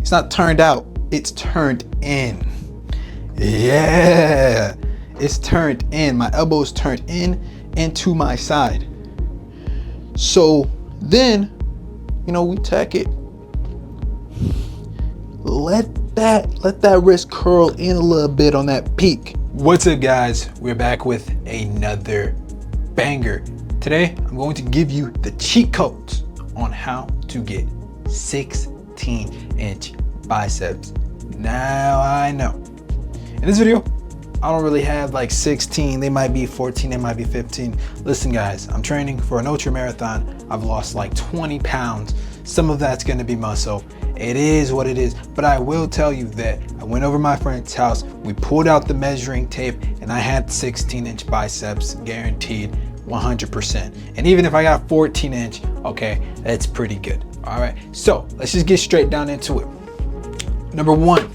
It's not turned out, it's turned in. Yeah, it's turned in. My elbow's turned in and to my side. So then, we tack it. Let that wrist curl in a little bit on that peak. What's up, guys? We're back with another banger. Today, I'm going to give you the cheat codes on how to get 16-inch biceps. Now I know. In this video, I don't really have like 16. They might be 14, they might be 15. Listen, guys, I'm training for an ultra marathon. I've lost like 20 pounds. Some of that's gonna be muscle. It is what it is, but I will tell you that I went over my friend's house, we pulled out the measuring tape, and I had 16-inch biceps, guaranteed, 100%. And even if I got 14-inch, okay, that's pretty good. All right, so let's just get straight down into it. Number one,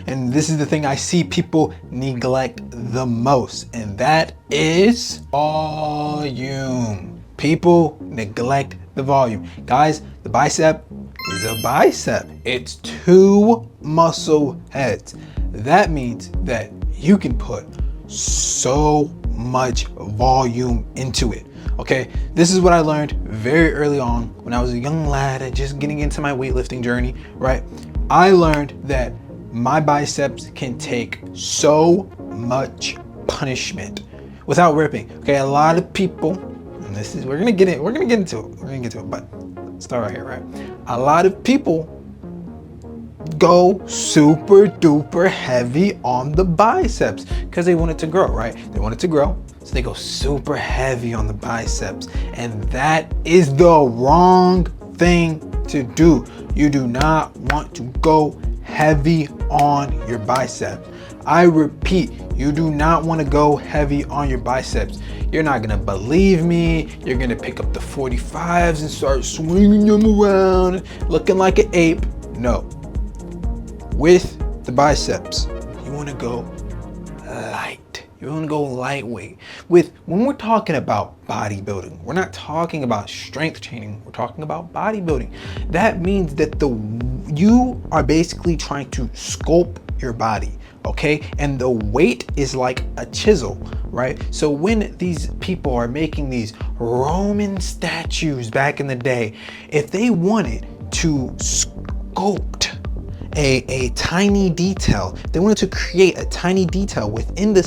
and this is the thing I see people neglect the most, and that is volume. People neglect the volume. Guys, the bicep is a bicep. It's two muscle heads. That means that you can put so much volume into it. Okay, this is what I learned very early on when I was a young lad and just getting into my weightlifting journey, right? I learned that my biceps can take so much punishment without ripping. Okay, a lot of people, and this is, we're gonna get into it, but let's start right here, right? A lot of people go super duper heavy on the biceps because they want it to grow, right? They want it to grow, so they go super heavy on the biceps, and that is the wrong thing to do. You do not want to go heavy on your biceps. I repeat, you do not want to go heavy on your biceps. You're not gonna believe me. You're gonna pick up the 45s and start swinging them around, looking like an ape. No. With the biceps, you want to go light. You want to go lightweight. When we're talking about bodybuilding, we're not talking about strength training. We're talking about bodybuilding. That means that you are basically trying to sculpt your body, okay? And the weight is like a chisel, right? So when these people are making these Roman statues back in the day, if they wanted to sculpt a tiny detail, they wanted to create a tiny detail within the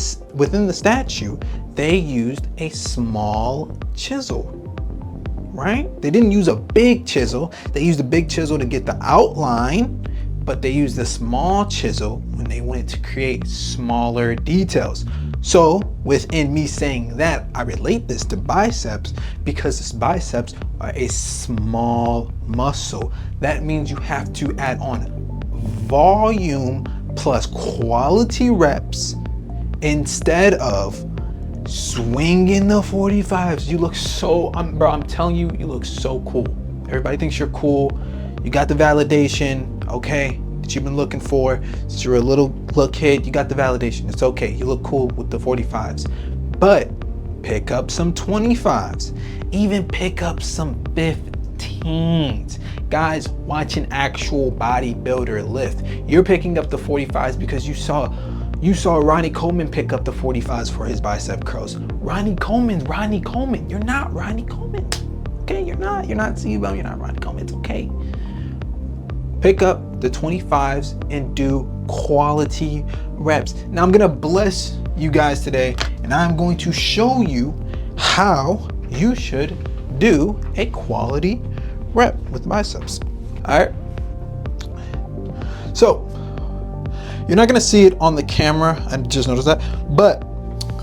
statue, they used a small chisel, right? They didn't use a big chisel. They used a big chisel to get the outline, but they used the small chisel when they wanted to create smaller details. So within me saying that, I relate this to biceps because this biceps are a small muscle. That means you have to add on volume plus quality reps instead of swinging the 45s. You look so, bro, I'm telling you, you look so cool. Everybody thinks you're cool. You got the validation, okay, that you've been looking for since you're a little kid. You got the validation. It's okay. You look cool with the 45s, but pick up some 25s, even pick up some 15s. Guys, watch an actual bodybuilder lift. You're picking up the 45s because you saw Ronnie Coleman pick up the 45s for his bicep curls. Ronnie Coleman. You're not Ronnie Coleman. Okay, you're not C-Bone, you're not Ronnie Coleman. It's okay. Pick up the 25s and do quality reps. Now I'm gonna bless you guys today, and I'm going to show you how you should do a quality rep with biceps. All right. So you're not gonna see it on the camera. I just noticed that. But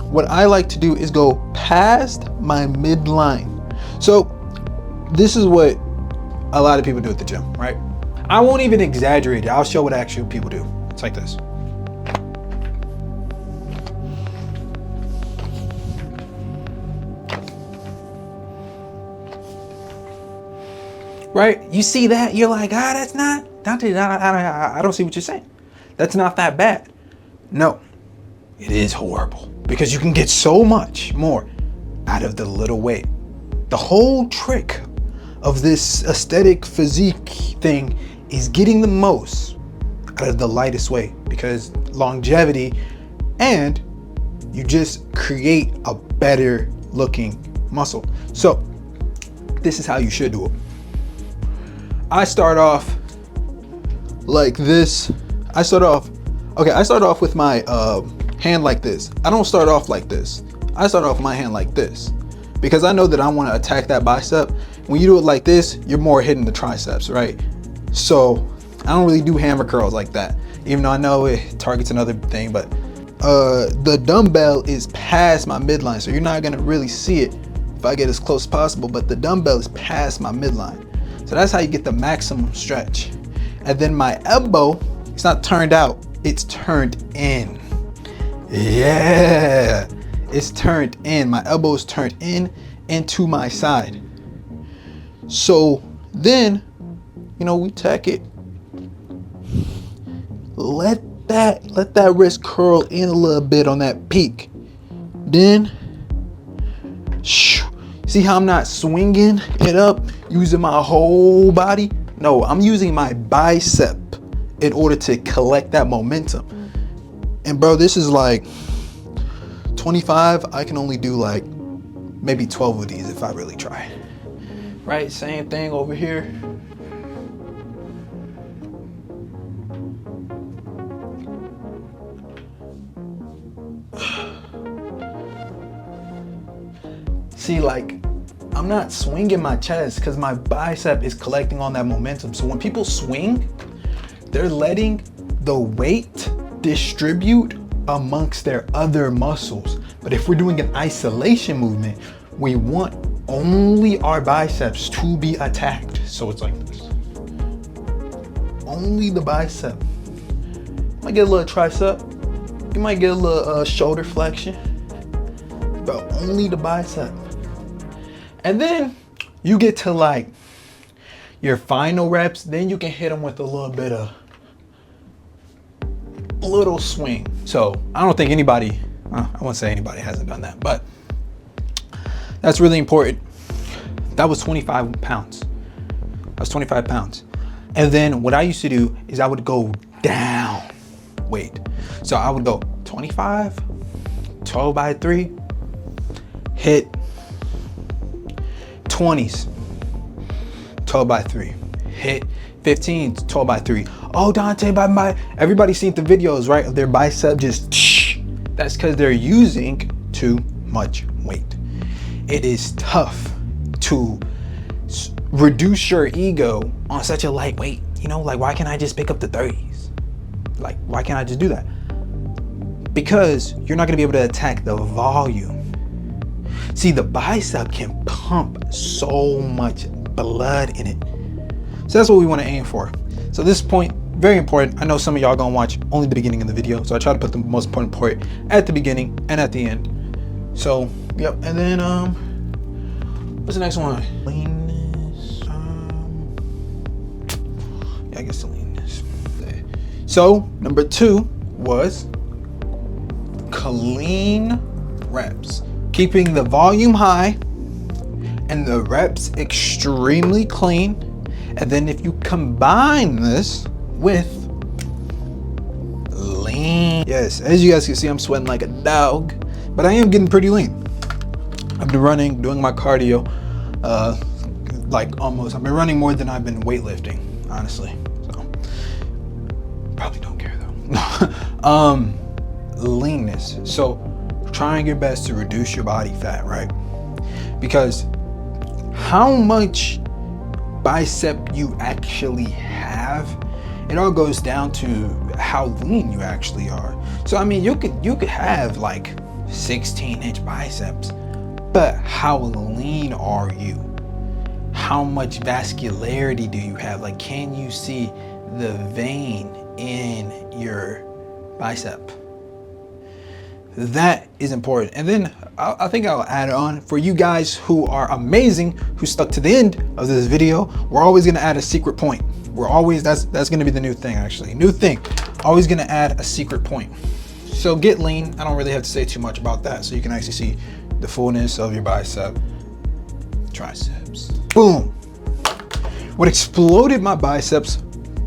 what I like to do is go past my midline. So this is what a lot of people do at the gym, right? I won't even exaggerate it. I'll show what actual people do. It's like this. Right? You see that? You're like, that's not, I don't see what you're saying. That's not that bad. No, it is horrible because you can get so much more out of the little weight. The whole trick of this aesthetic physique thing is getting the most out of the lightest way, because longevity, and you just create a better looking muscle. So this is how you should do it. I start off like this. I start off with my hand like this. I don't start off like this. I start off with my hand like this, because I know that I want to attack that bicep. When you do it like this, you're more hitting the triceps, right? So I don't really do hammer curls like that, even though I know it targets another thing, but the dumbbell is past my midline, so you're not gonna really see it if I get as close as possible, but the dumbbell is past my midline. So that's how you get the maximum stretch. And then my elbow, it's not turned out, it's turned in. Yeah, it's turned in. My elbow is turned in into my side. So then, you know, we tack it. Let that wrist curl in a little bit on that peak. Then, see how I'm not swinging it up using my whole body? No, I'm using my bicep in order to collect that momentum. And bro, this is like 25. I can only do like maybe 12 of these if I really try. Right, same thing over here. See, like, I'm not swinging my chest because my bicep is collecting on that momentum. So when people swing, they're letting the weight distribute amongst their other muscles. But if we're doing an isolation movement, we want only our biceps to be attacked. So it's like this. Only the bicep. You might get a little tricep. You might get a little shoulder flexion. But only the bicep. And then you get to like your final reps, then you can hit them with a little bit of little swing. So I don't think anybody, I won't say anybody hasn't done that, but that's really important. That was 25 pounds. That's 25 pounds. And then what I used to do is I would go down weight. So I would go 25, 12 by 3, hit 20s, 12 by 3, hit 15s, 12 by 3. Oh, Dante, bye. Everybody's seen the videos, right? Of their bicep just, that's because they're using too much weight. It is tough to reduce your ego on such a light weight. You know, like, why can't I just pick up the 30s? Like, why can't I just do that? Because you're not gonna be able to attack the volume. See, the bicep can pump so much blood in it. So that's what we want to aim for. So this point, very important. I know some of y'all gonna watch only the beginning of the video, so I try to put the most important part at the beginning and at the end. So, yep. And then, what's the next one? Leanness. Yeah, I guess the leanness. So number 2 was clean reps. Keeping the volume high and the reps extremely clean. And then if you combine this with lean. Yes, as you guys can see, I'm sweating like a dog, but I am getting pretty lean. I've been running, doing my cardio, I've been running more than I've been weightlifting, honestly. So, probably don't care though. Leanness. So, trying your best to reduce your body fat, right? Because how much bicep you actually have, it all goes down to how lean you actually are. So I mean, you could have like 16-inch biceps, but how lean are you? How much vascularity do you have? Like, can you see the vein in your bicep? That is important. And then I think I'll add on for you guys who are amazing, who stuck to the end of this video. We're always gonna add a secret point. We're always, that's gonna be the new thing actually. New thing, always gonna add a secret point. So get lean. I don't really have to say too much about that. So you can actually see the fullness of your bicep, triceps. Boom. What exploded my biceps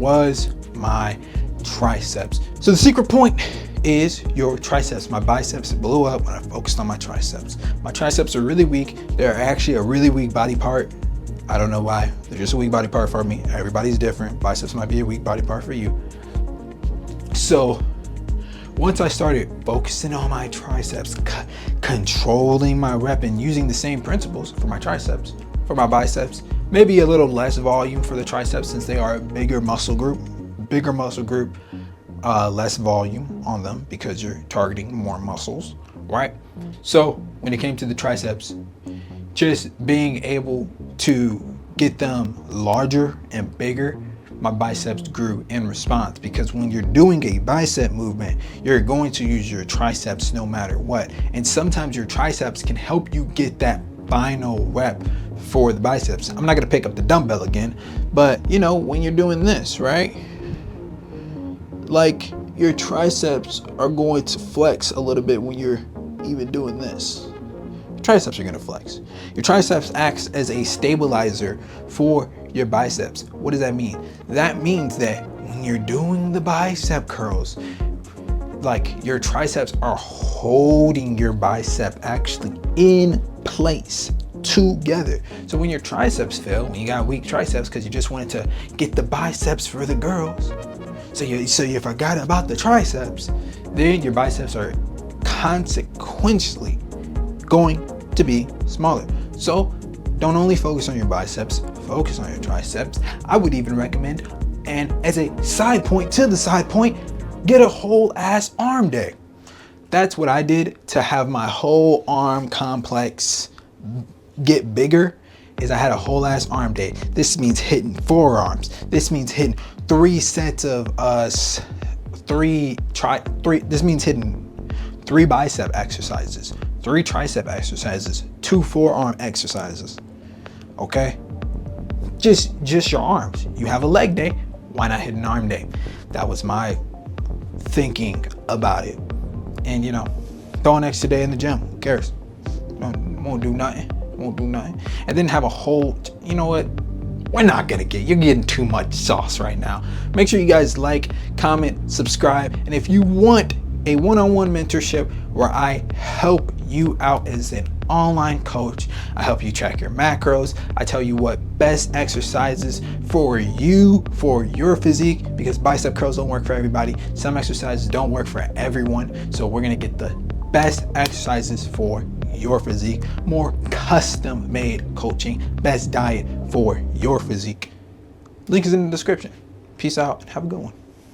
was my triceps. So the secret point is your triceps. My biceps blew up when I focused on my triceps. My triceps are really weak. They're actually a really weak body part. I don't know why. They're just a weak body part for me. Everybody's different. Biceps might be a weak body part for you. So once I started focusing on my triceps, controlling my rep and using the same principles for my triceps, for my biceps, maybe a little less volume for the triceps since they are a bigger muscle group, less volume on them because you're targeting more muscles, right? So when it came to the triceps, just being able to get them larger and bigger, my biceps grew in response, because when you're doing a bicep movement, you're going to use your triceps no matter what. And sometimes your triceps can help you get that final rep for the biceps. I'm not gonna pick up the dumbbell again, but you know, when you're doing this, right? Like your triceps are going to flex a little bit when you're even doing this. Your triceps are gonna flex. Your triceps acts as a stabilizer for your biceps. What does that mean? That means that when you're doing the bicep curls, like your triceps are holding your bicep actually in place together. So when your triceps fail, when you got weak triceps because you just wanted to get the biceps for the girls, so you forgot about the triceps, then your biceps are consequentially going to be smaller. So don't only focus on your biceps, focus on your triceps. I would even recommend, and as a side point to the side point, get a whole ass arm day. That's what I did to have my whole arm complex get bigger, is I had a whole ass arm day. This means hitting forearms. This means hitting 3 sets of this means hitting 3 bicep exercises, 3 tricep exercises, 2 forearm exercises. Okay? Just your arms. You have a leg day, why not hit an arm day? That was my thinking about it. And you know, throw an extra day in the gym. Who cares? Won't do nothing. And then have a whole, you know what? You're getting too much sauce right now. Make sure you guys like, comment, subscribe. And if you want a one-on-one mentorship where I help you out as an online coach, I help you track your macros, I tell you what best exercises for you, for your physique, because bicep curls don't work for everybody. Some exercises don't work for everyone. So we're gonna get the best exercises for your physique, more custom made coaching, best diet for your physique. Link is in the description. Peace out and have a good one.